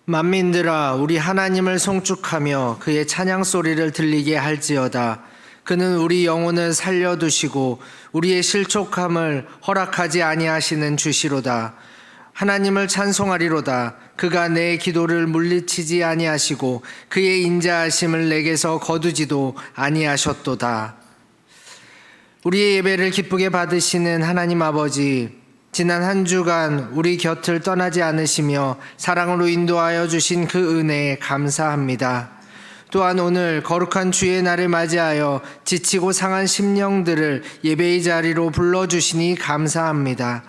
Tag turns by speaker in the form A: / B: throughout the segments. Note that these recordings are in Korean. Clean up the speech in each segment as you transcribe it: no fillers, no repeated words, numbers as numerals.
A: 만민들아, 우리 하나님을 송축하며 그의 찬양 소리를 들리게 할지어다. 그는 우리 영혼을 살려두시고 우리의 실족함을 허락하지 아니하시는 주시로다. 하나님을 찬송하리로다. 그가 내 기도를 물리치지 아니하시고 그의 인자하심을 내게서 거두지도 아니하셨도다. 우리의 예배를 기쁘게 받으시는 하나님 아버지, 지난 한 주간 우리 곁을 떠나지 않으시며 사랑으로 인도하여 주신 그 은혜에 감사합니다. 또한 오늘 거룩한 주의 날을 맞이하여 지치고 상한 심령들을 예배의 자리로 불러주시니 감사합니다.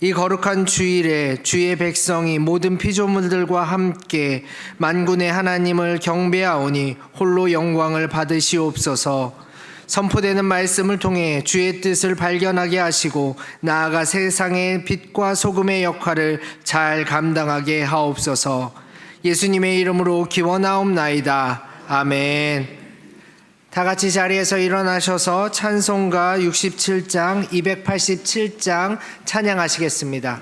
A: 이 거룩한 주일에 주의 백성이 모든 피조물들과 함께 만군의 하나님을 경배하오니 홀로 영광을 받으시옵소서. 선포되는 말씀을 통해 주의 뜻을 발견하게 하시고 나아가 세상의 빛과 소금의 역할을 잘 감당하게 하옵소서. 예수님의 이름으로 기원하옵나이다. 아멘. 다 같이 자리에서 일어나셔서 찬송가 67장, 287장 찬양하시겠습니다.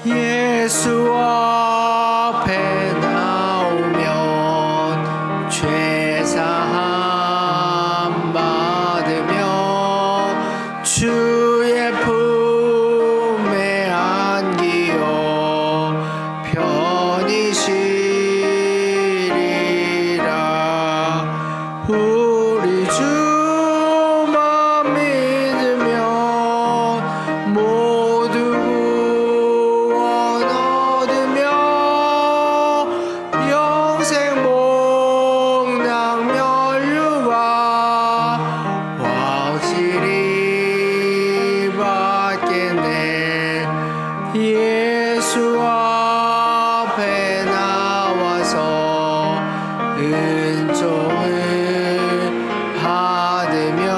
A: 예수 앞에 나오면 죄사함 받으며 주의 품에 안기어 편히 쉬리라. 우리 주만 믿으면 모두 예수 앞에 나와서 은총을 받으며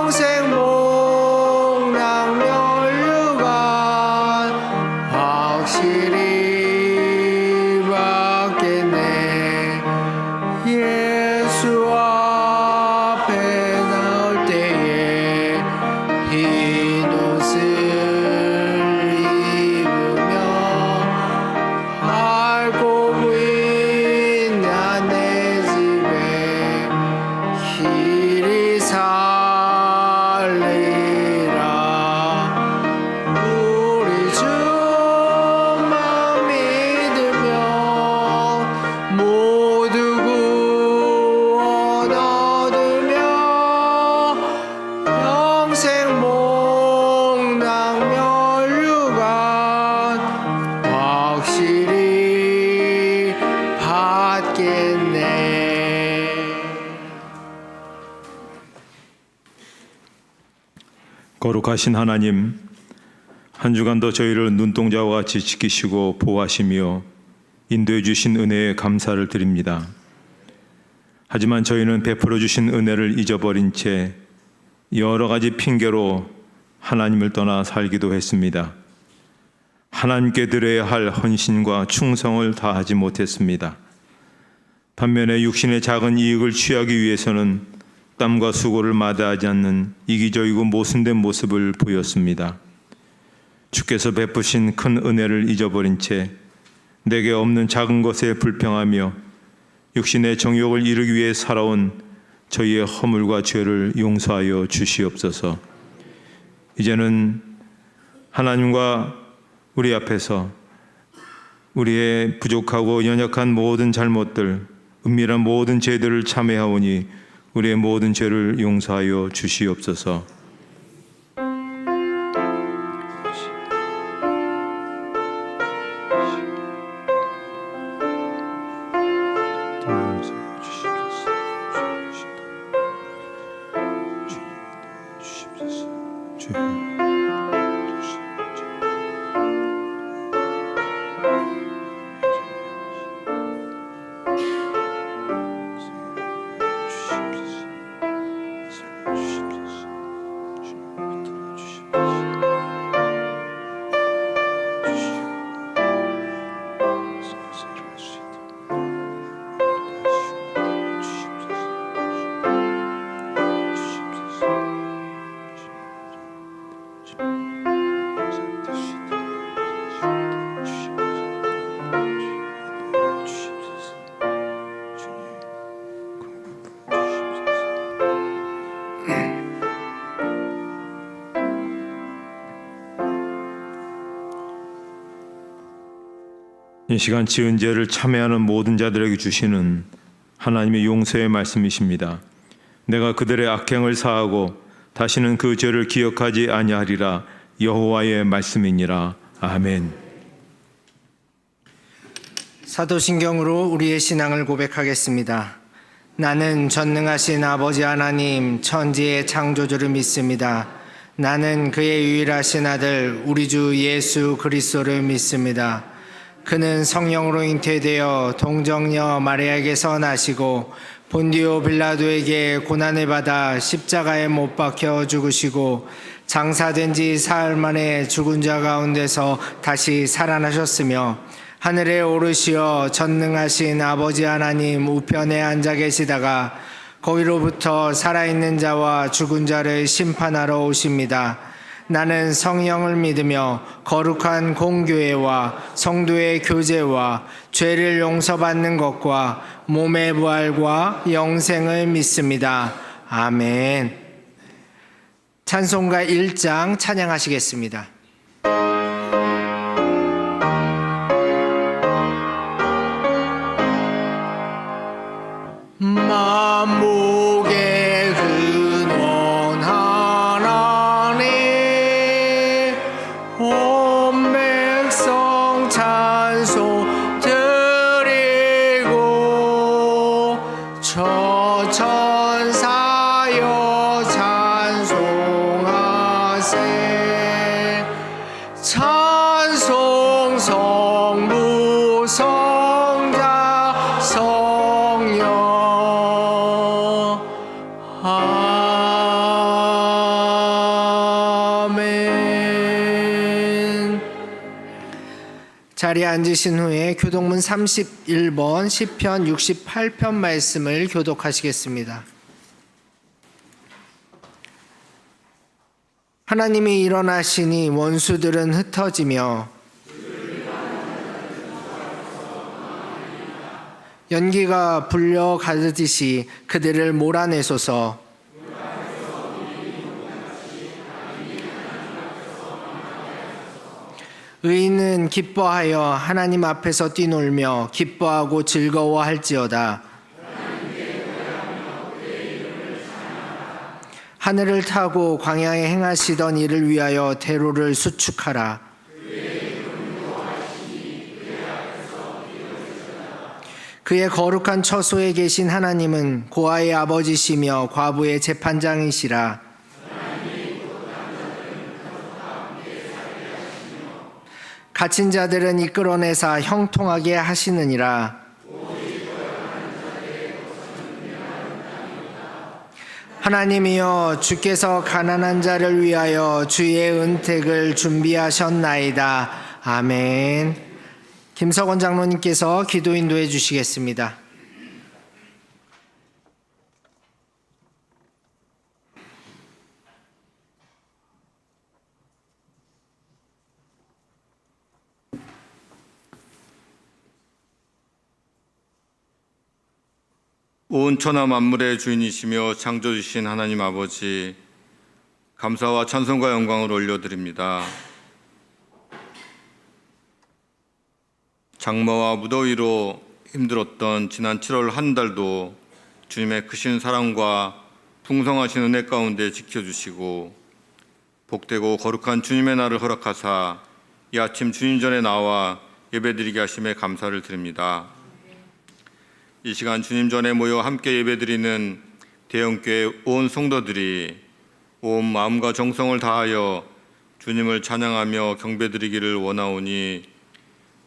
A: 영생 목락면류관 확실히 받겠네. 예수 앞에 나올 때에 흰 옷을 입으며 알고 있냐 내 집에 길이 살리라. 우리 주만 믿으면 모두 구원 얻으며 영생 목락면류관 확실히 받겠네.
B: 거룩하신 하나님, 한 주간도 저희를 눈동자와 같이 지키시고 보호하시며 인도해 주신 은혜에 감사를 드립니다. 하지만 저희는 베풀어 주신 은혜를 잊어버린 채 여러 가지 핑계로 하나님을 떠나 살기도 했습니다. 하나님께 드려야 할 헌신과 충성을 다하지 못했습니다. 반면에 육신의 작은 이익을 취하기 위해서는 땀과 수고를 마다하지 않는 이기적이고 모순된 모습을 보였습니다. 주께서 베푸신 큰 은혜를 잊어버린 채 내게 없는 작은 것에 불평하며 육신의 정욕을 이루기 위해 살아온 저희의 허물과 죄를 용서하여 주시옵소서. 이제는 하나님과 우리 앞에서 우리의 부족하고 연약한 모든 잘못들, 은밀한 모든 죄들을 참회하오니 우리의 모든 죄를 용서하여 주시옵소서. 이 시간 지은 죄를 참회하는 모든 자들에게 주시는 하나님의 용서의 말씀이십니다. 내가 그들의 악행을 사하고 다시는 그 죄를 기억하지 아니하리라. 여호와의 말씀이니라. 아멘.
A: 사도신경으로 우리의 신앙을 고백하겠습니다. 나는 전능하신 아버지 하나님 천지의 창조주를 믿습니다. 나는 그의 유일하신 아들 우리 주 예수 그리스도를 믿습니다. 그는 성령으로 잉태되어 동정녀 마리아에게서 나시고 본디오 빌라도에게 고난을 받아 십자가에 못 박혀 죽으시고 장사된 지 사흘 만에 죽은 자 가운데서 다시 살아나셨으며 하늘에 오르시어 전능하신 아버지 하나님 우편에 앉아 계시다가 거기로부터 살아있는 자와 죽은 자를 심판하러 오십니다. 나는 성령을 믿으며 거룩한 공교회와 성도의 교제와 죄를 용서받는 것과 몸의 부활과 영생을 믿습니다. 아멘. 찬송가 1장 찬양하시겠습니다. 만복의 근원 하나님 온 백성 찬송 드리고 저 천사여 찬송하세 찬송 성부 성자 성령 아멘. 자리에 앉으신 후에 교독문 31번 시편 68편 말씀을 교독하시겠습니다. 하나님이 일어나시니 원수들은 흩어지며 연기가 불려 가듯이 그들을 몰아내소서. 의인은 기뻐하여 하나님 앞에서 뛰놀며 기뻐하고 즐거워할지어다. 하늘을 타고 광야에 행하시던 이를 위하여 대로를 수축하라. 그의 거룩한 처소에 계신 하나님은 고아의 아버지시며 과부의 재판장이시라. 갇힌 자들은 이끌어내사 형통하게 하시느니라. 하나님이여, 주께서 가난한 자를 위하여 주의 은택을 준비하셨나이다. 아멘. 김석원 장로님께서 기도 인도해 주시겠습니다.
C: 온 천하 만물의 주인이시며 창조주신 하나님 아버지, 감사와 찬송과 영광을 올려드립니다. 장마와 무더위로 힘들었던 지난 7월 한 달도 주님의 크신 사랑과 풍성하신 은혜 가운데 지켜주시고 복되고 거룩한 주님의 날을 허락하사 이 아침 주님 전에 나와 예배드리게 하심에 감사를 드립니다. 이 시간 주님 전에 모여 함께 예배드리는 대형교회 온 성도들이 온 마음과 정성을 다하여 주님을 찬양하며 경배드리기를 원하오니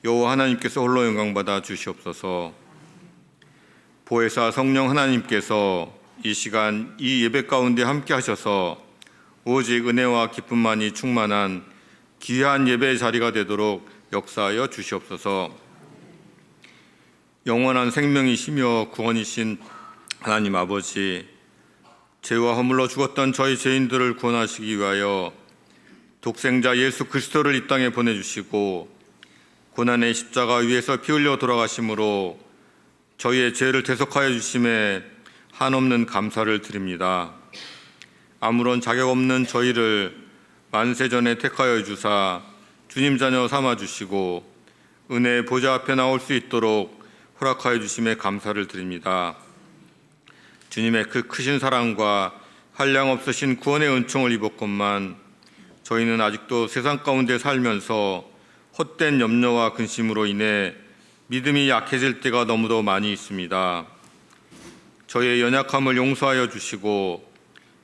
C: 여호와 하나님께서 홀로 영광받아 주시옵소서. 보혜사 성령 하나님께서 이 시간 이 예배 가운데 함께 하셔서 오직 은혜와 기쁨만이 충만한 귀한 예배의 자리가 되도록 역사하여 주시옵소서. 영원한 생명이시며 구원이신 하나님 아버지, 죄와 허물로 죽었던 저희 죄인들을 구원하시기 위하여 독생자 예수 그리스도를 이 땅에 보내주시고 고난의 십자가 위에서 피 흘려 돌아가심으로 저희의 죄를 대속하여 주심에 한없는 감사를 드립니다. 아무런 자격 없는 저희를 만세전에 택하여 주사 주님 자녀 삼아주시고 은혜의 보좌 앞에 나올 수 있도록 허락하여 주심에 감사를 드립니다. 주님의 그 크신 사랑과 한량없으신 구원의 은총을 입었건만 저희는 아직도 세상 가운데 살면서 헛된 염려와 근심으로 인해 믿음이 약해질 때가 너무도 많이 있습니다. 저희의 연약함을 용서하여 주시고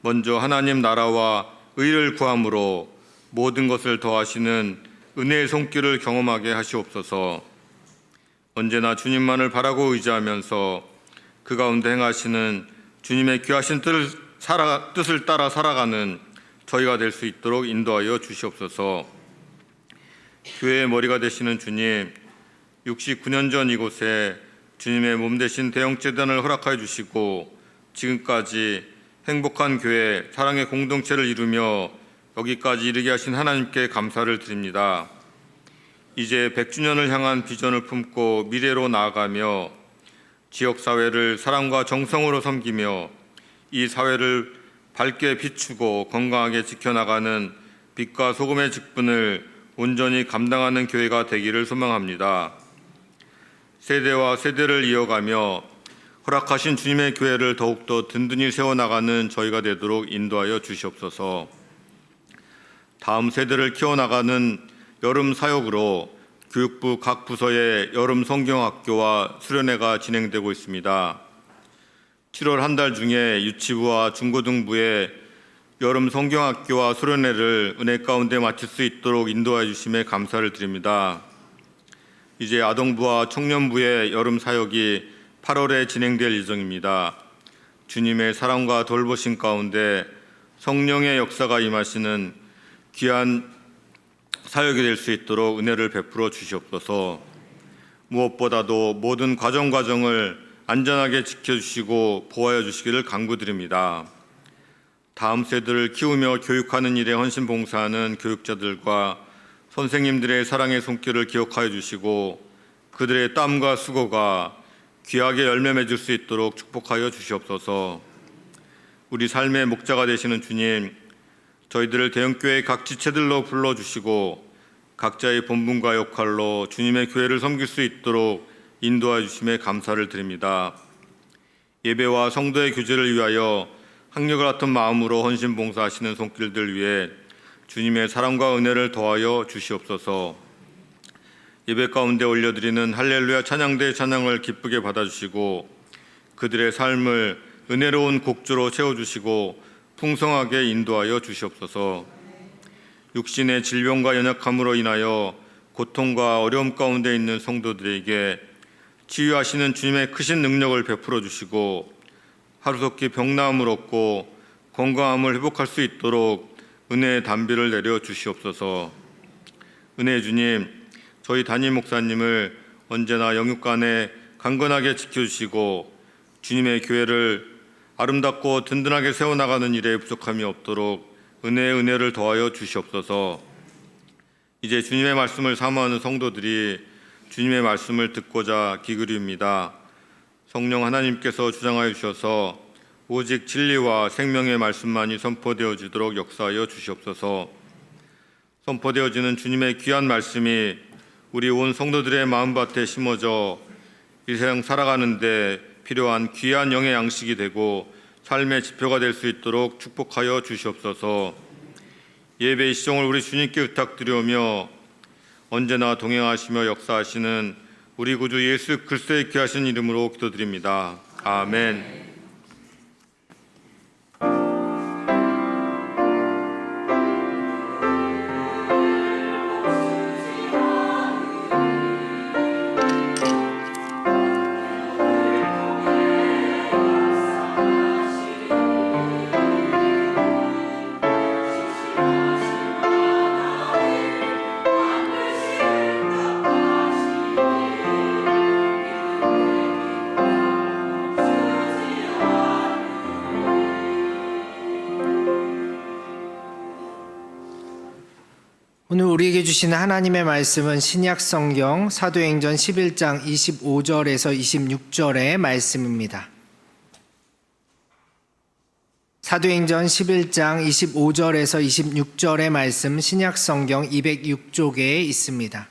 C: 먼저 하나님 나라와 의를 구함으로 모든 것을 더하시는 은혜의 손길을 경험하게 하시옵소서. 언제나 주님만을 바라고 의지하면서 그 가운데 행하시는 주님의 귀하신 뜻을 따라 살아가는 저희가 될 수 있도록 인도하여 주시옵소서. 교회의 머리가 되시는 주님, 69년 전 이곳에 주님의 몸 되신 대형재단을 허락하여 주시고 지금까지 행복한 교회, 사랑의 공동체를 이루며 여기까지 이르게 하신 하나님께 감사를 드립니다. 이제 100주년을 향한 비전을 품고 미래로 나아가며 지역사회를 사랑과 정성으로 섬기며 이 사회를 밝게 비추고 건강하게 지켜나가는 빛과 소금의 직분을 온전히 감당하는 교회가 되기를 소망합니다. 세대와 세대를 이어가며 허락하신 주님의 교회를 더욱더 든든히 세워나가는 저희가 되도록 인도하여 주시옵소서. 다음 세대를 키워나가는 여름 사역으로 교육부 각 부서의 여름 성경학교와 수련회가 진행되고 있습니다. 7월 한 달 중에 유치부와 중고등부의 여름 성경학교와 수련회를 은혜 가운데 마칠 수 있도록 인도해 주심에 감사를 드립니다. 이제 아동부와 청년부의 여름 사역이 8월에 진행될 예정입니다. 주님의 사랑과 돌보심 가운데 성령의 역사가 임하시는 귀한 사역이 될 수 있도록 은혜를 베풀어 주시옵소서. 무엇보다도 모든 과정을 안전하게 지켜주시고 보호하여 주시기를 간구드립니다. 다음 세대를 키우며 교육하는 일에 헌신 봉사하는 교육자들과 선생님들의 사랑의 손길을 기억하여 주시고 그들의 땀과 수고가 귀하게 열매 맺을 수 있도록 축복하여 주시옵소서. 우리 삶의 목자가 되시는 주님, 저희들을 대형교회 각 지체들로 불러주시고 각자의 본분과 역할로 주님의 교회를 섬길 수 있도록 인도하여 주심에 감사를 드립니다. 예배와 성도의 교제를 위하여 학력을 같은 마음으로 헌신 봉사하시는 손길들 위해 주님의 사랑과 은혜를 더하여 주시옵소서. 예배 가운데 올려드리는 할렐루야 찬양대의 찬양을 기쁘게 받아주시고 그들의 삶을 은혜로운 곡조로 채워주시고 풍성하게 인도하여 주시옵소서. 육신의 질병과 연약함으로 인하여 고통과 어려움 가운데 있는 성도들에게 치유하시는 주님의 크신 능력을 베풀어 주시고 하루속히 병나음을 얻고 건강함을 회복할 수 있도록 은혜의 단비를 내려 주시옵소서. 은혜의 주님, 저희 담임 목사님을 언제나 영육간에 강건하게 지켜주시고 주님의 교회를 아름답고 든든하게 세워나가는 일에 부족함이 없도록 은혜의 은혜를 더하여 주시옵소서. 이제 주님의 말씀을 사모하는 성도들이 주님의 말씀을 듣고자 기그리웁니다. 성령 하나님께서 주장하여 주셔서 오직 진리와 생명의 말씀만이 선포되어지도록 역사하여 주시옵소서. 선포되어지는 주님의 귀한 말씀이 우리 온 성도들의 마음밭에 심어져 이 세상 살아가는데 필요한 귀한 영의 양식이 되고 삶의 지표가 될 수 있도록 축복하여 주시옵소서. 예배의 시종을 우리 주님께 부탁드리오며 언제나 동행하시며 역사하시는 우리 구주 예수 그리스도의 귀하신 이름으로 기도드립니다. 아멘.
A: 오늘 우리에게 주시는 하나님의 말씀은 신약 성경 사도행전 11장 25절에서 26절의 말씀입니다. 사도행전 11장 25절에서 26절의 말씀 신약 성경 206쪽에 있습니다.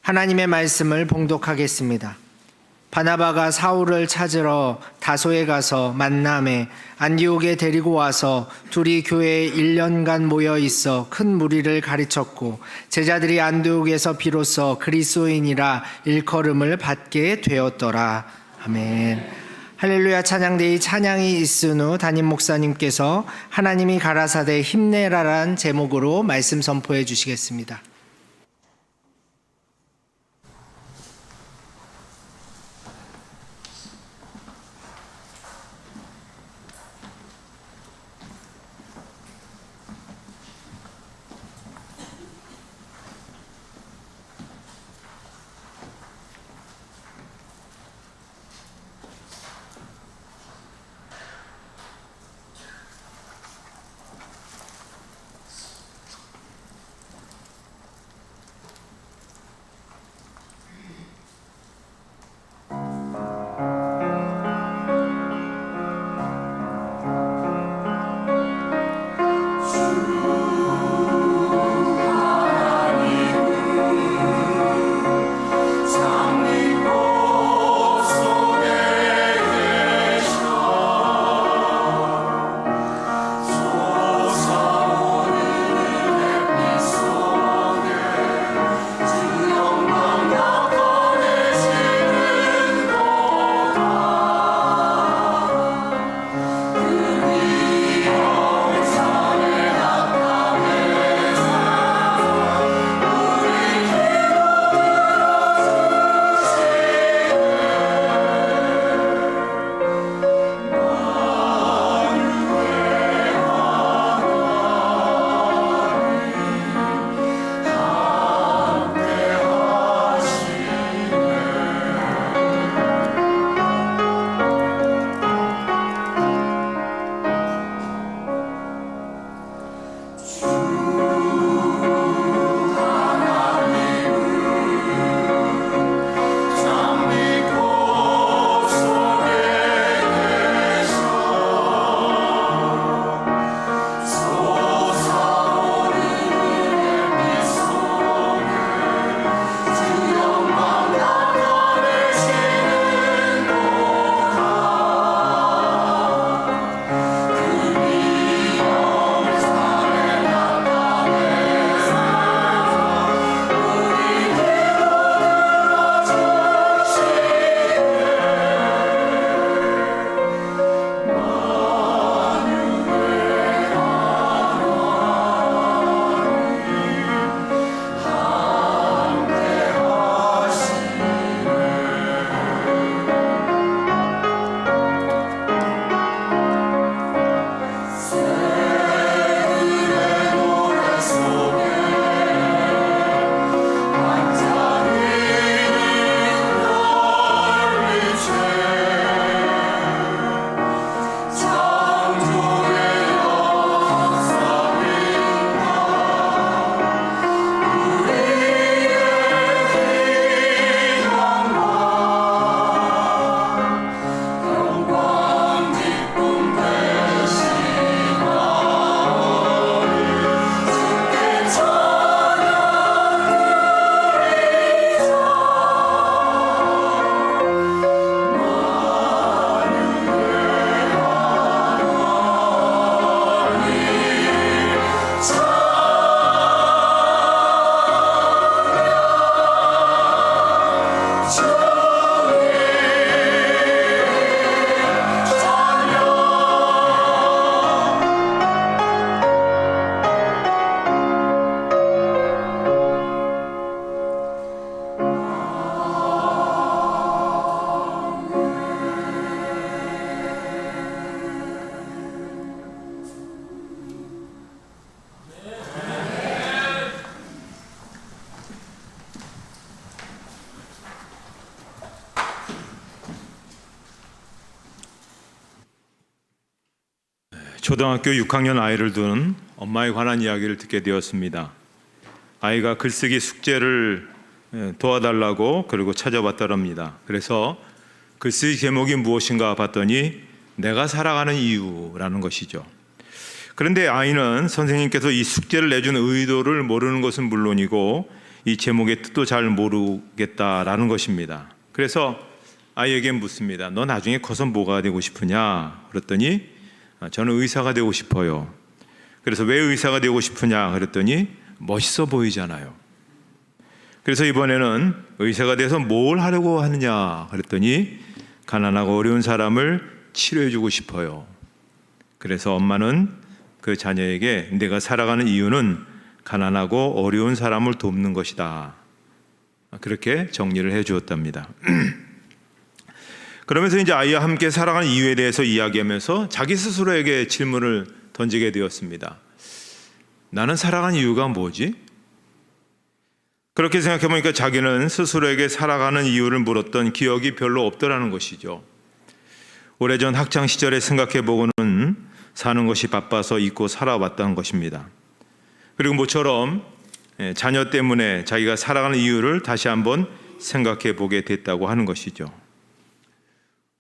A: 하나님의 말씀을 봉독하겠습니다. 바나바가 사울을 찾으러 다소에 가서 만남에 안디옥에 데리고 와서 둘이 교회에 1년간 모여 있어 큰 무리를 가르쳤고 제자들이 안디옥에서 비로소 그리스도인이라 일컬음을 받게 되었더라. 아멘. 할렐루야 찬양대의 찬양이 있은 후 담임 목사님께서 하나님이 가라사대 힘내라란 제목으로 말씀 선포해 주시겠습니다.
B: 초등학교 6학년 아이를 둔 엄마에 관한 이야기를 듣게 되었습니다. 아이가 글쓰기 숙제를 도와달라고 그리고 찾아봤더랍니다. 그래서 글쓰기 제목이 무엇인가 봤더니 내가 살아가는 이유라는 것이죠. 그런데 아이는 선생님께서 이 숙제를 내준 의도를 모르는 것은 물론이고 이 제목의 뜻도 잘 모르겠다라는 것입니다. 그래서 아이에게 묻습니다. 너 나중에 커서 뭐가 되고 싶으냐? 그랬더니 저는 의사가 되고 싶어요. 그래서 왜 의사가 되고 싶으냐? 그랬더니 멋있어 보이잖아요. 그래서 이번에는 의사가 돼서 뭘 하려고 하느냐? 그랬더니 가난하고 어려운 사람을 치료해주고 싶어요. 그래서 엄마는 그 자녀에게 내가 살아가는 이유는 가난하고 어려운 사람을 돕는 것이다. 그렇게 정리를 해 주었답니다. 그러면서 이제 아이와 함께 살아가는 이유에 대해서 이야기하면서 자기 스스로에게 질문을 던지게 되었습니다. 나는 살아가는 이유가 뭐지? 그렇게 생각해 보니까 자기는 스스로에게 살아가는 이유를 물었던 기억이 별로 없더라는 것이죠. 오래전 학창 시절에 생각해 보고는 사는 것이 바빠서 잊고 살아왔다는 것입니다. 그리고 모처럼 자녀 때문에 자기가 살아가는 이유를 다시 한번 생각해 보게 됐다고 하는 것이죠.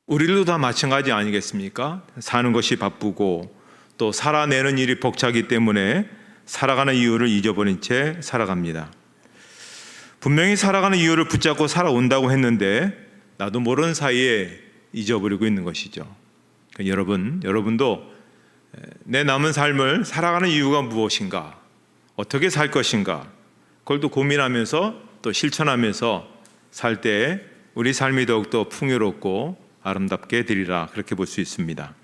B: 우리들도 다 마찬가지 아니겠습니까? 사는 것이 바쁘고 또 살아내는 일이 벅차기 때문에 살아가는 이유를 잊어버린 채 살아갑니다. 분명히 살아가는 이유를 붙잡고 살아온다고 했는데 나도 모르는 사이에 잊어버리고 있는 것이죠. 그러니까 여러분도 내 남은 삶을 살아가는 이유가 무엇인가? 어떻게 살 것인가? 그걸 또 고민하면서 또 실천하면서 살 때 우리 삶이 더욱더 풍요롭고 아름답게 되리라 그렇게 볼 수 있습니다.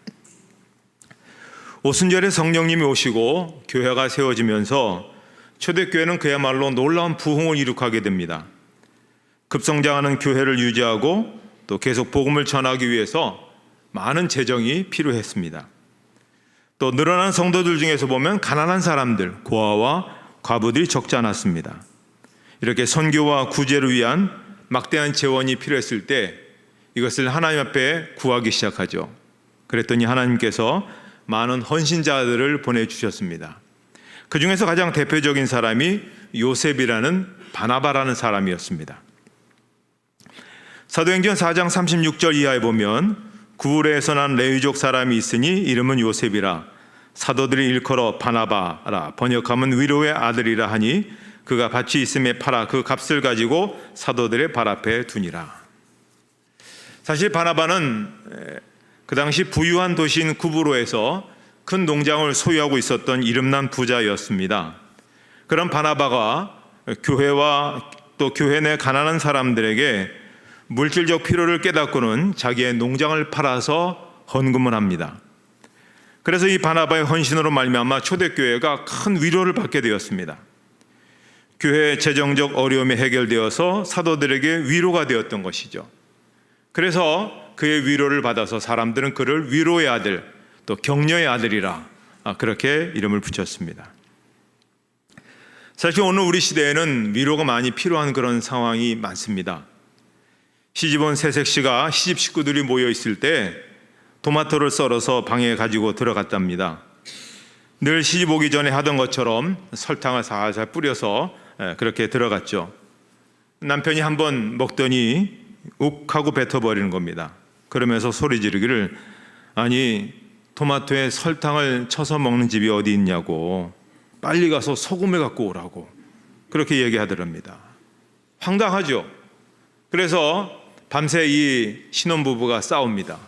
B: 오순절에 성령님이 오시고 교회가 세워지면서 초대교회는 그야말로 놀라운 부흥을 이룩하게 됩니다. 급성장하는 교회를 유지하고 또 계속 복음을 전하기 위해서 많은 재정이 필요했습니다. 또 늘어난 성도들 중에서 보면 가난한 사람들, 고아와 과부들이 적지 않았습니다. 이렇게 선교와 구제를 위한 막대한 재원이 필요했을 때 이것을 하나님 앞에 구하기 시작하죠. 그랬더니 하나님께서 많은 헌신자들을 보내주셨습니다. 그 중에서 가장 대표적인 사람이 요셉이라는 바나바라는 사람이었습니다. 사도행전 4장 36절 이하에 보면 구레에서 난 레위족 사람이 있으니 이름은 요셉이라 사도들이 일컬어 바나바라 번역하면 위로의 아들이라 하니 그가 밭이 있음에 팔아 그 값을 가지고 사도들의 발 앞에 두니라. 사실 바나바는 그 당시 부유한 도시인 구브로에서 큰 농장을 소유하고 있었던 이름난 부자였습니다. 그런 바나바가 교회와 또 교회 내 가난한 사람들에게 물질적 필요를 깨닫고는 자기의 농장을 팔아서 헌금을 합니다. 그래서 이 바나바의 헌신으로 말미암아 초대교회가 큰 위로를 받게 되었습니다. 교회의 재정적 어려움이 해결되어서 사도들에게 위로가 되었던 것이죠. 그래서 그의 위로를 받아서 사람들은 그를 위로의 아들, 또 격려의 아들이라 그렇게 이름을 붙였습니다. 사실 오늘 우리 시대에는 위로가 많이 필요한 그런 상황이 많습니다. 시집온 새색 씨가 시집 식구들이 모여 있을 때 토마토를 썰어서 방에 가지고 들어갔답니다. 늘 시집 오기 전에 하던 것처럼 설탕을 살살 뿌려서 그렇게 들어갔죠. 남편이 한번 먹더니 욱 하고 뱉어버리는 겁니다. 그러면서 소리 지르기를 아니 토마토에 설탕을 쳐서 먹는 집이 어디 있냐고 빨리 가서 소금을 갖고 오라고 그렇게 얘기하더랍니다. 황당하죠. 그래서 밤새 이 신혼부부가 싸웁니다.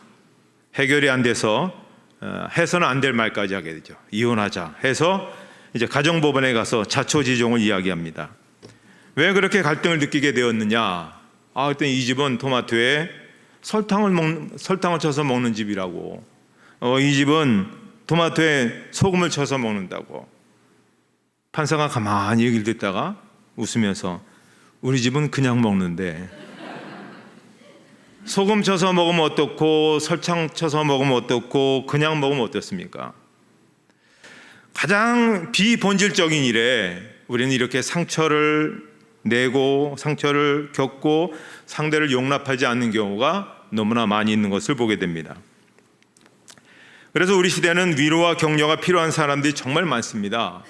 B: 해결이 안 돼서 해서는 안 될 말까지 하게 되죠. 이혼하자 해서 이제 가정법원에 가서 자초지종을 이야기합니다. 왜 그렇게 갈등을 느끼게 되었느냐? 그랬더니 이 집은 토마토에 설탕을 쳐서 먹는 집이라고. 이 집은 토마토에 소금을 쳐서 먹는다고. 판사가 가만히 얘기를 듣다가 웃으면서 우리 집은 그냥 먹는데 소금 쳐서 먹으면 어떻고 설탕 쳐서 먹으면 어떻고 그냥 먹으면 어떻습니까? 가장 비본질적인 일에 우리는 이렇게 상처를 내고 상처를 겪고 상대를 용납하지 않는 경우가 너무나 많이 있는 것을 보게 됩니다. 그래서 우리 시대는 위로와 격려가 필요한 사람들이 정말 많습니다.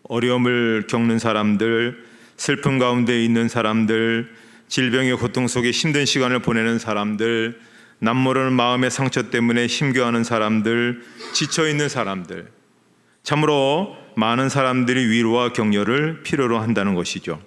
B: 어려움을 겪는 사람들, 슬픔 가운데 있는 사람들, 질병의 고통 속에 힘든 시간을 보내는 사람들, 남모르는 마음의 상처 때문에 힘겨워하는 사람들, 지쳐있는 사람들, 참으로 많은 사람들이 위로와 격려를 필요로 한다는 것이죠.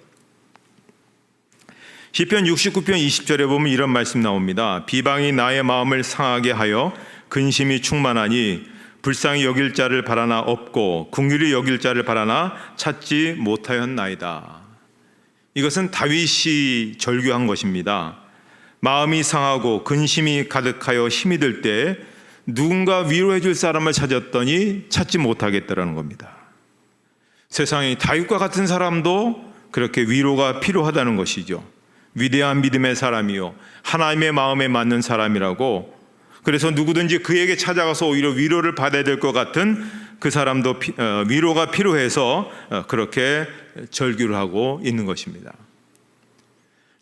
B: 시편 69편 20절에 보면 이런 말씀 나옵니다. 비방이 나의 마음을 상하게 하여 근심이 충만하니 불쌍히 여길 자를 바라나 없고 긍휼히 여길 자를 바라나 찾지 못하였나이다. 이것은 다윗이 절규한 것입니다. 마음이 상하고 근심이 가득하여 힘이 들 때 누군가 위로해 줄 사람을 찾았더니 찾지 못하겠다라는 겁니다. 세상에 다윗과 같은 사람도 그렇게 위로가 필요하다는 것이죠. 위대한 믿음의 사람이요, 하나님의 마음에 맞는 사람이라고, 그래서 누구든지 그에게 찾아가서 오히려 위로를 받아야 될 것 같은 그 사람도 위로가 필요해서 그렇게 절규를 하고 있는 것입니다.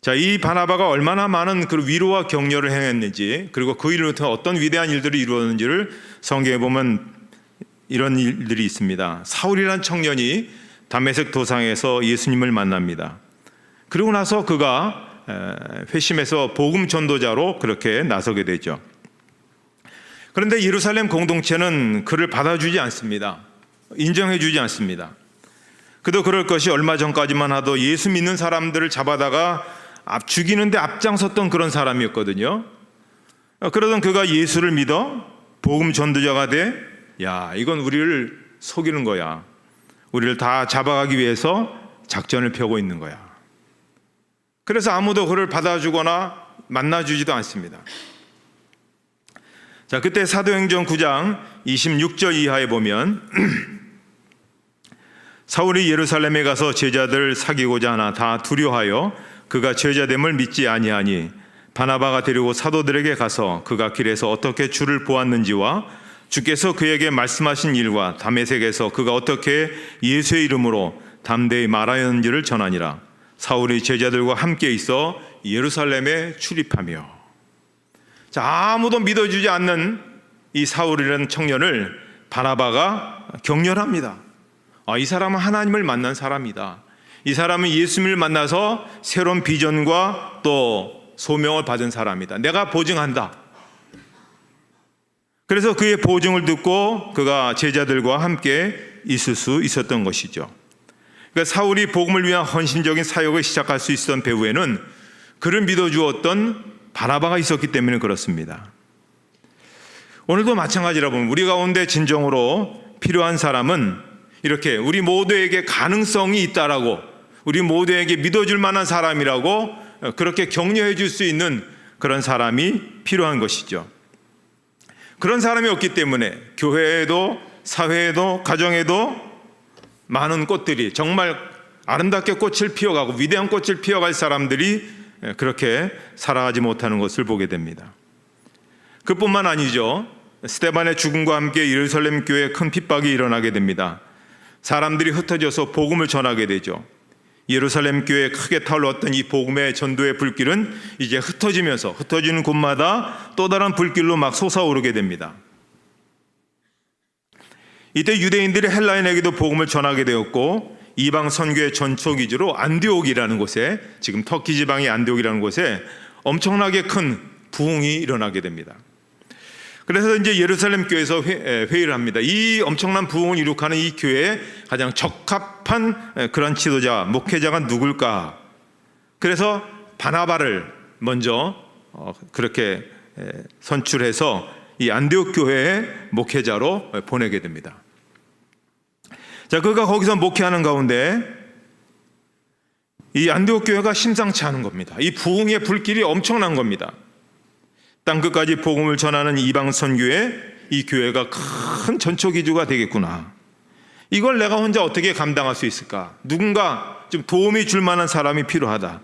B: 자, 이 바나바가 얼마나 많은 그 위로와 격려를 행했는지, 그리고 그 일로 통해 어떤 위대한 일들을 이루었는지를 성경에 보면 이런 일들이 있습니다. 사울이라는 청년이 다메섹 도상에서 예수님을 만납니다. 그리고 나서 그가 회심해서 복음 전도자로 그렇게 나서게 되죠. 그런데 예루살렘 공동체는 그를 받아주지 않습니다. 인정해주지 않습니다. 그도 그럴 것이 얼마 전까지만 하도 예수 믿는 사람들을 잡아다가 죽이는데 앞장섰던 그런 사람이었거든요. 그러던 그가 예수를 믿어 복음 전도자가 돼, 야, 이건 우리를 속이는 거야. 우리를 다 잡아가기 위해서 작전을 펴고 있는 거야. 그래서 아무도 그를 받아주거나 만나주지도 않습니다. 자, 그때 사도행전 9장 26절 이하에 보면 사울이 예루살렘에 가서 제자들을 사귀고자 하나 다 두려워하여 그가 제자됨을 믿지 아니하니 바나바가 데리고 사도들에게 가서 그가 길에서 어떻게 주를 보았는지와 주께서 그에게 말씀하신 일과 다메섹에서 그가 어떻게 예수의 이름으로 담대히 말하였는지를 전하니라. 사울이 제자들과 함께 있어 예루살렘에 출입하며. 자, 아무도 믿어주지 않는 이 사울이라는 청년을 바나바가 격려합니다. 이 사람은 하나님을 만난 사람이다. 이 사람은 예수님을 만나서 새로운 비전과 또 소명을 받은 사람이다. 내가 보증한다. 그래서 그의 보증을 듣고 그가 제자들과 함께 있을 수 있었던 것이죠. 그러니까 사울이 복음을 위한 헌신적인 사역을 시작할 수 있었던 배후에는 그를 믿어주었던 바나바가 있었기 때문에 그렇습니다. 오늘도 마찬가지라 보면 우리 가운데 진정으로 필요한 사람은 이렇게 우리 모두에게 가능성이 있다라고, 우리 모두에게 믿어줄 만한 사람이라고 그렇게 격려해 줄 수 있는 그런 사람이 필요한 것이죠. 그런 사람이 없기 때문에 교회에도 사회에도 가정에도 많은 꽃들이 정말 아름답게 꽃을 피워가고 위대한 꽃을 피워갈 사람들이 그렇게 살아가지 못하는 것을 보게 됩니다. 그뿐만 아니죠. 스데반의 죽음과 함께 예루살렘 교회에 큰 핍박이 일어나게 됩니다. 사람들이 흩어져서 복음을 전하게 되죠. 예루살렘 교회에 크게 타올랐던 이 복음의 전도의 불길은 이제 흩어지는 곳마다 또 다른 불길로 막 솟아오르게 됩니다. 이때 유대인들이 헬라인에게도 복음을 전하게 되었고 이방 선교의 전초 기지로 안디옥이라는 곳에, 지금 터키 지방의 안디옥이라는 곳에 엄청나게 큰 부흥이 일어나게 됩니다. 그래서 이제 예루살렘 교회에서 회의를 합니다. 이 엄청난 부흥을 이룩하는 이 교회에 가장 적합한 그런 지도자, 목회자가 누굴까? 그래서 바나바를 먼저 그렇게 선출해서 이 안디옥 교회의 목회자로 보내게 됩니다. 자, 그가 거기서 목회하는 가운데 이 안디옥 교회가 심상치 않은 겁니다. 이 부흥의 불길이 엄청난 겁니다. 땅끝까지 복음을 전하는 이방 선교에 이 교회가 큰 전초기주가 되겠구나. 이걸 내가 혼자 어떻게 감당할 수 있을까? 누군가 좀 도움이 줄 만한 사람이 필요하다.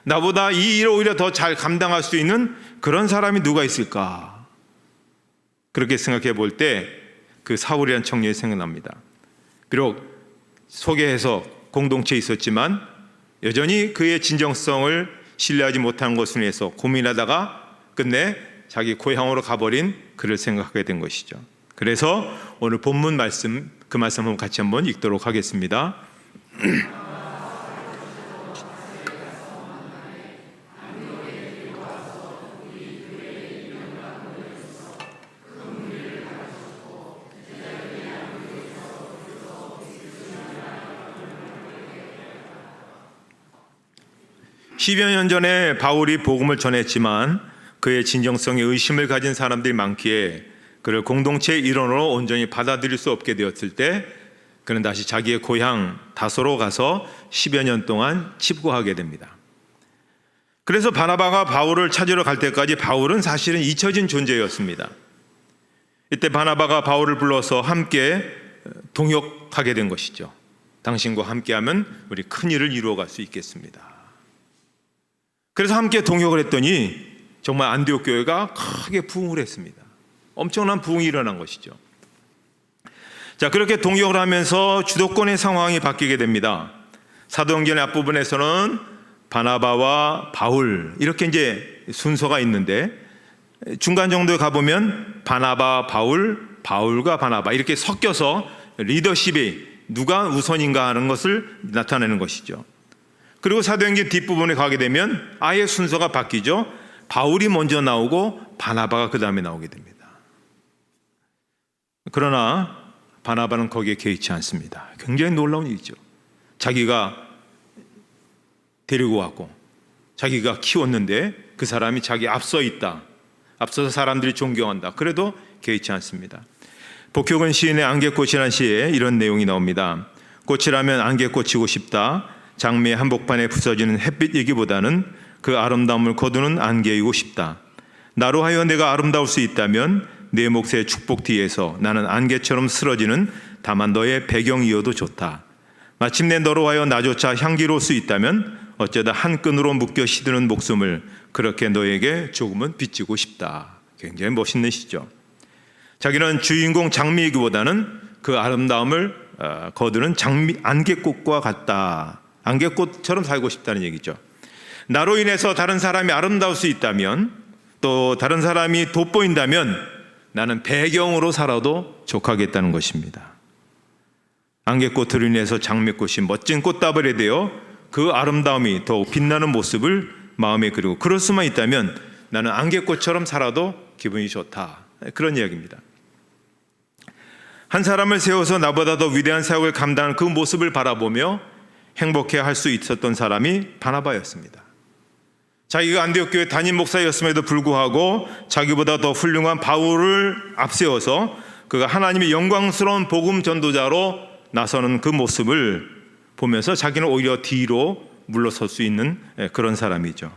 B: 나보다 이 일을 오히려 더 잘 감당할 수 있는 그런 사람이 누가 있을까? 그렇게 생각해 볼 때 그 사울이라는 청년이 생각납니다. 비록 소개해서 공동체에 있었지만 여전히 그의 진정성을 신뢰하지 못하는 것을 위해서 고민하다가 끝내 자기 고향으로 가버린 그를 생각하게 된 것이죠. 그래서 오늘 본문 말씀, 그 말씀을 같이 한번 읽도록 하겠습니다. (10여 년) 전에 바울이 복음을 전했지만 그의 진정성에 의심을 가진 사람들이 많기에 그를 공동체의 일원으로 온전히 받아들일 수 없게 되었을 때 그는 다시 자기의 고향 다소로 가서 10여 년 동안 침구하게 됩니다. 그래서 바나바가 바울을 찾으러 갈 때까지 바울은 사실은 잊혀진 존재였습니다. 이때 바나바가 바울을 불러서 함께 동역하게 된 것이죠. 당신과 함께하면 우리 큰 일을 이루어갈 수 있겠습니다. 그래서 함께 동역을 했더니 정말 안디옥 교회가 크게 부흥을 했습니다. 엄청난 부흥이 일어난 것이죠. 자, 그렇게 동역을 하면서 주도권의 상황이 바뀌게 됩니다. 사도행전의 앞부분에서는 바나바와 바울 이렇게 이제 순서가 있는데 중간 정도에 가보면 바나바, 바울, 바울과 바나바 이렇게 섞여서 리더십이 누가 우선인가 하는 것을 나타내는 것이죠. 그리고 사도행전 뒷부분에 가게 되면 아예 순서가 바뀌죠. 바울이 먼저 나오고 바나바가 그 다음에 나오게 됩니다. 그러나 바나바는 거기에 개의치 않습니다. 굉장히 놀라운 일이죠. 자기가 데리고 왔고 자기가 키웠는데 그 사람이 자기 앞서 있다. 앞서서 사람들이 존경한다. 그래도 개의치 않습니다. 복효근 시인의 안개꽃이라는 시에 이런 내용이 나옵니다. 꽃이라면 안개꽃이고 싶다. 장미의 한복판에 부서지는 햇빛이기보다는 그 아름다움을 거두는 안개이고 싶다. 나로 하여 내가 아름다울 수 있다면 내 몫의 축복 뒤에서 나는 안개처럼 쓰러지는 다만 너의 배경이어도 좋다. 마침내 너로 하여 나조차 향기로울 수 있다면 어쩌다 한 끈으로 묶여 시드는 목숨을 그렇게 너에게 조금은 빚지고 싶다. 굉장히 멋있는 시죠. 자기는 주인공 장미이기보다는 그 아름다움을 거두는 안개꽃과 같다. 안개꽃처럼 살고 싶다는 얘기죠. 나로 인해서 다른 사람이 아름다울 수 있다면 또 다른 사람이 돋보인다면 나는 배경으로 살아도 족하겠다는 것입니다. 안개꽃으로 인해서 장미꽃이 멋진 꽃다발이 되어 그 아름다움이 더욱 빛나는 모습을 마음에 그리고 그럴 수만 있다면 나는 안개꽃처럼 살아도 기분이 좋다. 그런 이야기입니다. 한 사람을 세워서 나보다 더 위대한 사역을 감당하는 그 모습을 바라보며 행복해할 수 있었던 사람이 바나바였습니다. 자기가 안디옥 교회 담임 목사였음에도 불구하고 자기보다 더 훌륭한 바울을 앞세워서 그가 하나님의 영광스러운 복음 전도자로 나서는 그 모습을 보면서 자기는 오히려 뒤로 물러설 수 있는 그런 사람이죠.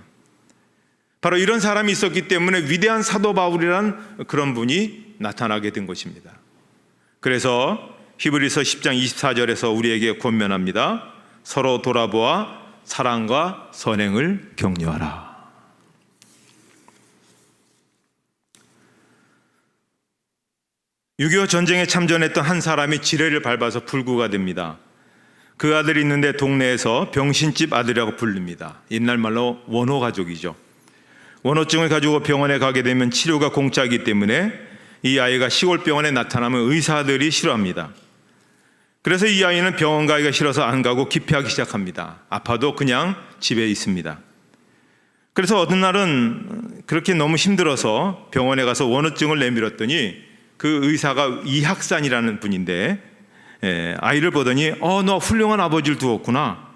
B: 바로 이런 사람이 있었기 때문에 위대한 사도 바울이란 그런 분이 나타나게 된 것입니다. 그래서 히브리서 10장 24절에서 우리에게 권면합니다. 서로 돌아보아 사랑과 선행을 격려하라. (6.25) 전쟁에 참전했던 한 사람이 지뢰를 밟아서 불구가 됩니다. 그 아들이 있는데 동네에서 병신집 아들이라고 부릅니다. 옛날 말로 원호 가족이죠. 원호증을 가지고 병원에 가게 되면 치료가 공짜이기 때문에 이 아이가 시골 병원에 나타나면 의사들이 싫어합니다. 그래서 이 아이는 병원 가기가 싫어서 안 가고 기피하기 시작합니다. 아파도 그냥 집에 있습니다. 그래서 어느 날은 그렇게 너무 힘들어서 병원에 가서 원호증을 내밀었더니 그 의사가 이학산이라는 분인데 아이를 보더니 너 훌륭한 아버지를 두었구나.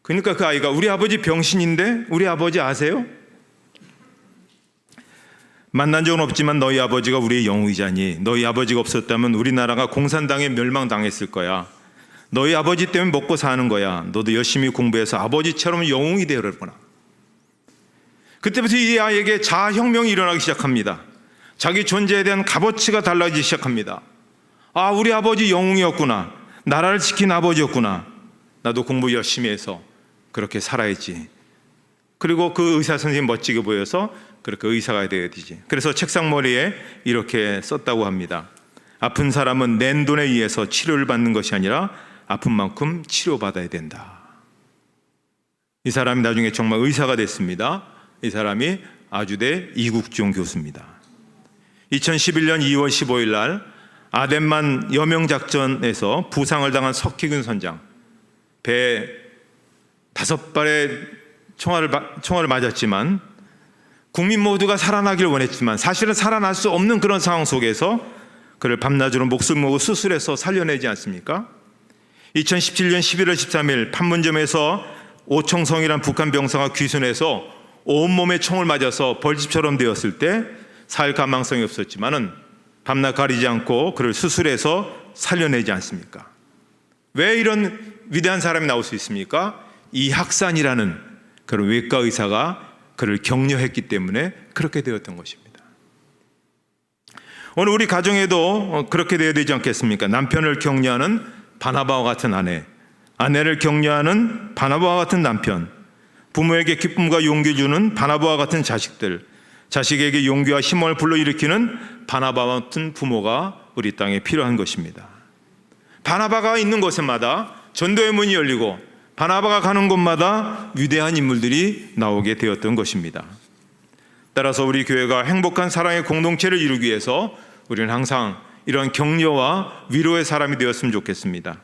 B: 그러니까 그 아이가 우리 아버지 병신인데 우리 아버지 아세요? 만난 적은 없지만 너희 아버지가 우리의 영웅이자니 너희 아버지가 없었다면 우리나라가 공산당에 멸망당했을 거야. 너희 아버지 때문에 먹고 사는 거야. 너도 열심히 공부해서 아버지처럼 영웅이 되어라. 그때부터 이 아이에게 자아혁명이 일어나기 시작합니다. 자기 존재에 대한 값어치가 달라지기 시작합니다. 우리 아버지 영웅이었구나. 나라를 지킨 아버지였구나. 나도 공부 열심히 해서 그렇게 살아야지. 그리고 그 의사 선생님 멋지게 보여서 그렇게 의사가 되어야 되지. 그래서 책상머리에 이렇게 썼다고 합니다. 아픈 사람은 낸 돈에 의해서 치료를 받는 것이 아니라 아픈 만큼 치료받아야 된다. 이 사람이 나중에 정말 의사가 됐습니다. 이 사람이 아주대 이국종 교수입니다. 2011년 2월 15일 날 아덴만 여명작전에서 부상을 당한 석희균 선장, 배에 5발의 총알을 맞았지만 국민 모두가 살아나길 원했지만 사실은 살아날 수 없는 그런 상황 속에서 그를 밤낮으로 목숨 걸고 수술해서 살려내지 않습니까? 2017년 11월 13일 판문점에서 오총성이란 북한 병사가 귀순해서 온몸에 총을 맞아서 벌집처럼 되었을 때 살 가망성이 없었지만은 밤낮 가리지 않고 그를 수술해서 살려내지 않습니까? 왜 이런 위대한 사람이 나올 수 있습니까? 이학산이라는 그런 외과 의사가 그를 격려했기 때문에 그렇게 되었던 것입니다. 오늘 우리 가정에도 그렇게 되어야 되지 않겠습니까? 남편을 격려하는 바나바와 같은 아내, 아내를 격려하는 바나바와 같은 남편, 부모에게 기쁨과 용기 주는 바나바와 같은 자식들, 자식에게 용기와 힘을 불러일으키는 바나바와 같은 부모가 우리 땅에 필요한 것입니다. 바나바가 있는 곳마다 전도의 문이 열리고 바나바가 가는 곳마다 위대한 인물들이 나오게 되었던 것입니다. 따라서 우리 교회가 행복한 사랑의 공동체를 이루기 위해서 우리는 항상 이러한 격려와 위로의 사람이 되었으면 좋겠습니다.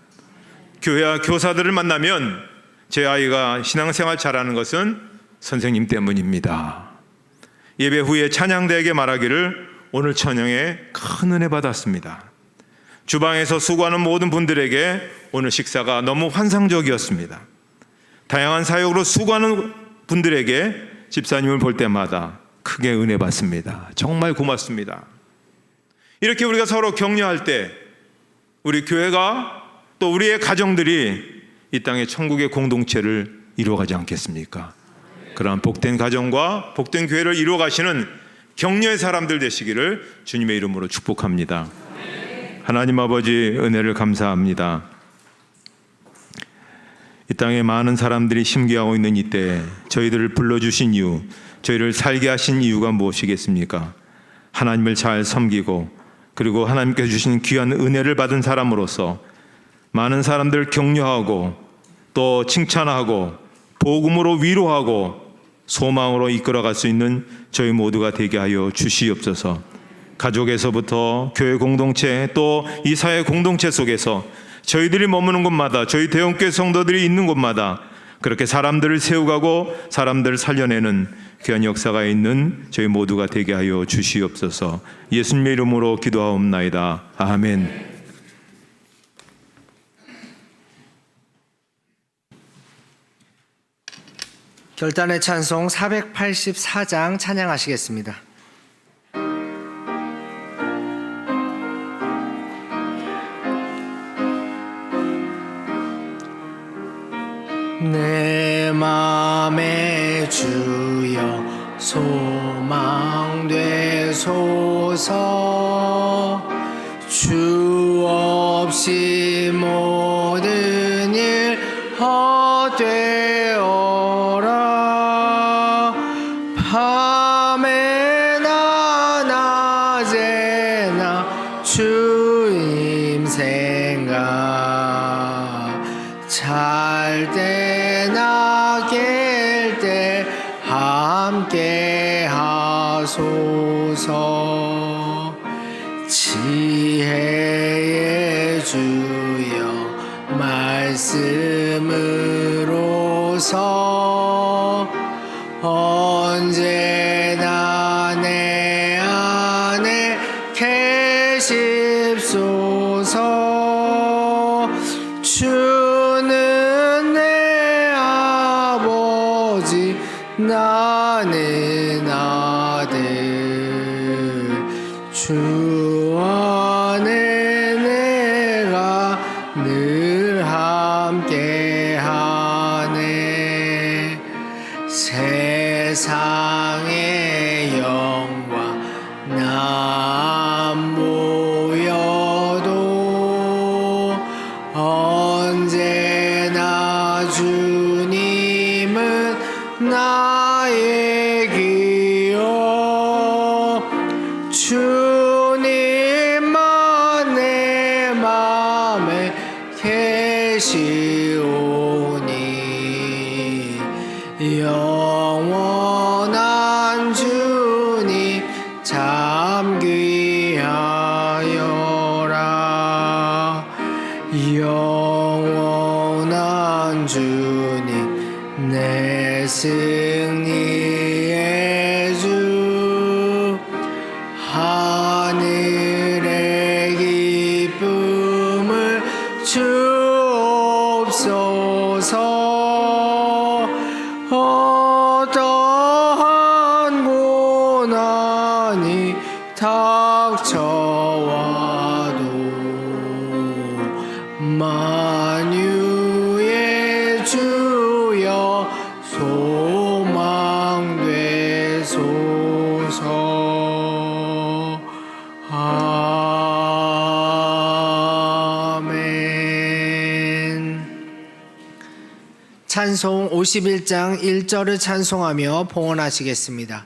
B: 교회와 교사들을 만나면 제 아이가 신앙생활 잘하는 것은 선생님 때문입니다. 예배 후에 찬양대에게 말하기를 오늘 찬양에 큰 은혜 받았습니다. 주방에서 수고하는 모든 분들에게 오늘 식사가 너무 환상적이었습니다. 다양한 사역으로 수고하는 분들에게 집사님을 볼 때마다 크게 은혜 받습니다. 정말 고맙습니다. 이렇게 우리가 서로 격려할 때 우리 교회가 또 우리의 가정들이 이 땅의 천국의 공동체를 이루어가지 않겠습니까? 그러한 복된 가정과 복된 교회를 이루어가시는 격려의 사람들 되시기를 주님의 이름으로 축복합니다. 하나님 아버지 은혜를 감사합니다. 이 땅에 많은 사람들이 심기하고 있는 이때 저희들을 불러주신 이유, 저희를 살게 하신 이유가 무엇이겠습니까? 하나님을 잘 섬기고 그리고 하나님께서 주신 귀한 은혜를 받은 사람으로서 많은 사람들을 격려하고 또 칭찬하고 복음으로 위로하고 소망으로 이끌어갈 수 있는 저희 모두가 되게 하여 주시옵소서. 가족에서부터 교회 공동체 또 이 사회 공동체 속에서 저희들이 머무는 곳마다 저희 대형교회 성도들이 있는 곳마다 그렇게 사람들을 세우고 사람들을 살려내는 귀한 역사가 있는 저희 모두가 되게 하여 주시옵소서. 예수님의 이름으로 기도하옵나이다. 아멘.
A: 결단의 찬송 484장 찬양하시겠습니다. 내 맘에 주여 소망되소서. 주 없이 모든 일 헛되어라. 밤에나 낮에나 주님 생각, 잘 때나 깰 때 함께 하소서. 지혜의 주여 말씀으로서 언제나 내 안에 계십소서. 주는 내 아버지 나는 아들. 주 안에 내가 늘 함께하네. 세상의 영광 난 보여도 언제나 주님은 나의 기여. 주님만 내 맘에 계시오니 영원한 주님 참 귀 영원한 주님 내 승리의 주 하늘의 기쁨을 주옵소서. 어떠한 고난이 닥쳐와도 만유의 주여 소망되소서. 아멘. 찬송 51장 1절을 찬송하며 봉헌하시겠습니다.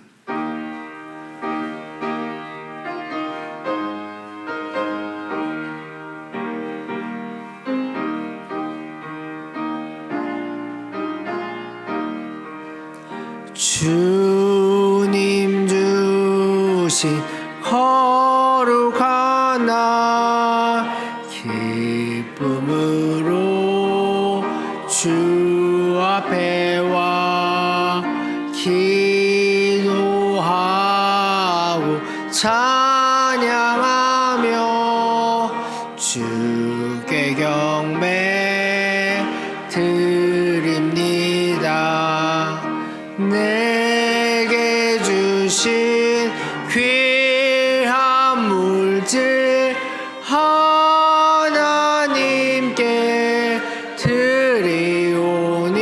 A: 주님 주신 거룩한 날 기쁨으로 주 앞에 와 기도하고 찬양하며 주께 경배 드립니다. 내게 주신 귀한 물질 하나님께 드리오니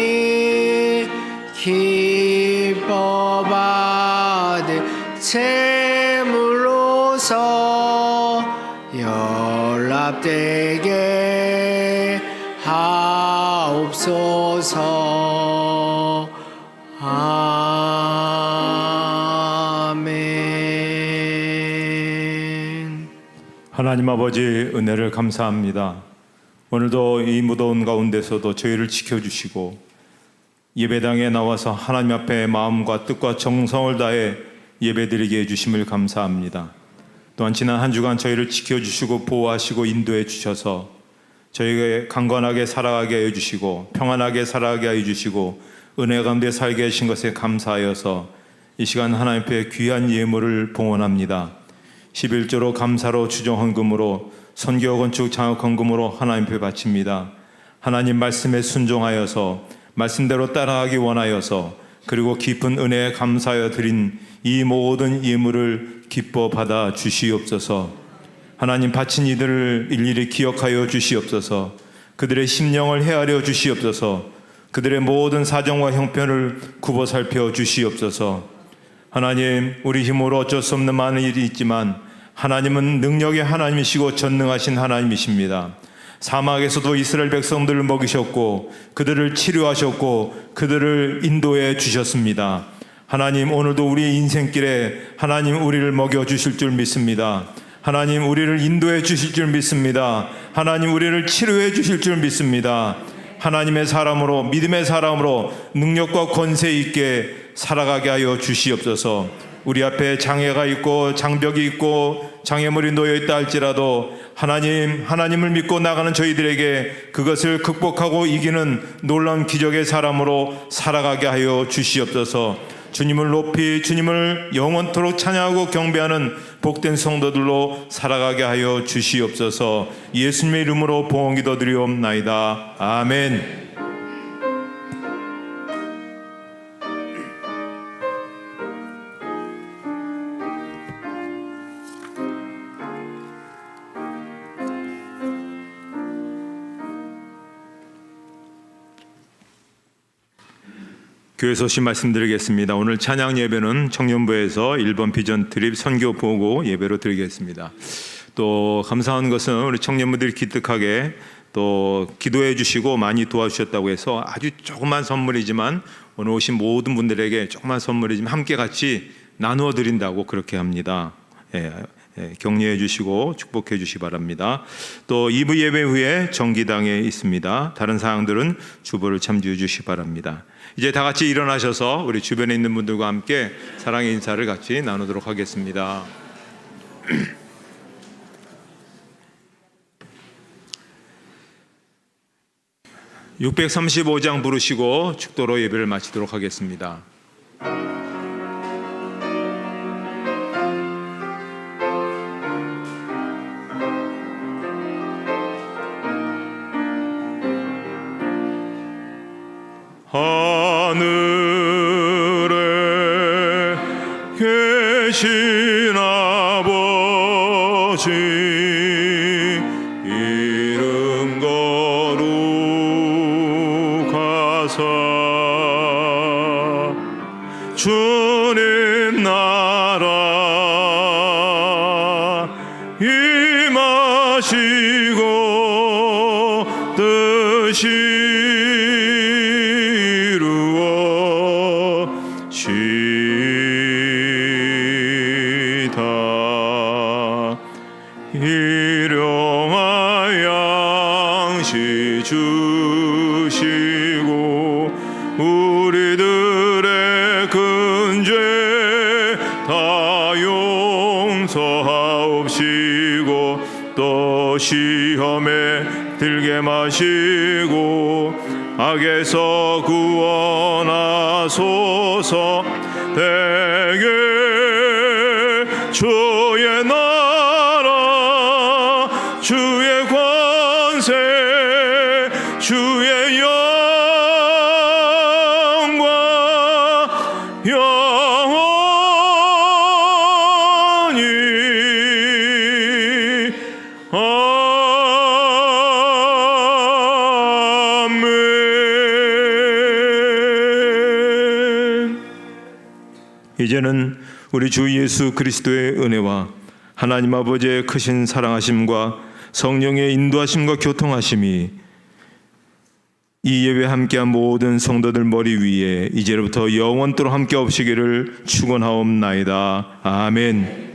A: 기뻐 받을 제물로서 연락되게 하옵소서. 아멘.
B: 하나님 아버지 은혜를 감사합니다. 오늘도 이 무더운 가운데서도 저희를 지켜주시고 예배당에 나와서 하나님 앞에 마음과 뜻과 정성을 다해 예배드리게 해주심을 감사합니다. 또한 지난 한 주간 저희를 지켜주시고 보호하시고 인도해 주셔서 저희가 강건하게 살아가게 해주시고 평안하게 살아가게 해주시고 은혜 가운데 살게 하신 것에 감사하여서 이 시간 하나님 앞에 귀한 예물을 봉헌합니다. 11조로 감사로 주정헌금으로 선교 건축 장학 헌금으로 하나님 앞에 바칩니다. 하나님 말씀에 순종하여서 말씀대로 따라가기 원하여서 그리고 깊은 은혜에 감사하여 드린 이 모든 예물을 기뻐 받아 주시옵소서. 하나님 바친 이들을 일일이 기억하여 주시옵소서. 그들의 심령을 헤아려 주시옵소서. 그들의 모든 사정과 형편을 굽어 살펴 주시옵소서. 하나님, 우리 힘으로 어쩔 수 없는 많은 일이 있지만 하나님은 능력의 하나님이시고 전능하신 하나님이십니다. 사막에서도 이스라엘 백성들을 먹이셨고 그들을 치료하셨고 그들을 인도해 주셨습니다. 하나님, 오늘도 우리의 인생길에 하나님 우리를 먹여주실 줄 믿습니다. 하나님 우리를 인도해 주실 줄 믿습니다. 하나님 우리를 치료해 주실 줄 믿습니다. 하나님의 사람으로 믿음의 사람으로 능력과 권세 있게 살아가게 하여 주시옵소서. 우리 앞에 장애가 있고 장벽이 있고 장애물이 놓여 있다 할지라도 하나님을 믿고 나가는 저희들에게 그것을 극복하고 이기는 놀라운 기적의 사람으로 살아가게 하여 주시옵소서. 주님을 높이 주님을 영원토록 찬양하고 경배하는 복된 성도들로 살아가게 하여 주시옵소서. 예수님의 이름으로 봉헌 기도드리옵나이다. 아멘. 교회 소식 말씀드리겠습니다. 오늘 찬양 예배는 청년부에서 1번 비전 드립 선교 보고 예배로 드리겠습니다. 또 감사한 것은 우리 청년부들이 기특하게 또 기도해 주시고 많이 도와주셨다고 해서 아주 조그만 선물이지만 오늘 오신 모든 분들에게 조그만 선물이지만 함께 같이 나누어 드린다고 그렇게 합니다. 격려해 주시고 축복해 주시기 바랍니다. 또 2부 예배 후에 정기당에 있습니다. 다른 사항들은 주보를 참조해 주시기 바랍니다. 이제 다 같이 일어나셔서 우리 주변에 있는 분들과 함께 사랑의 인사를 같이 나누도록 하겠습니다. 635장 부르시고 축도로 예배를 마치도록 하겠습니다. 하늘에 계신 아버지 이름 거룩하사 주님 나라 임하시고 뜻이 일용할 양식 주시고 우리들의 근죄 다 용서하옵시고 또 시험에 들게 마시고 악에서 구원하소서. 대개 주의 나라 주의 권세 주의 영광 영원히 아멘. 이제는 우리 주 예수 그리스도의 은혜와 하나님 아버지의 크신 사랑하심과 성령의 인도하심과 교통하심이 이 예배 함께한 모든 성도들 머리 위에 이제로부터 영원토록 함께 없으기를 축원하옵나이다. 아멘.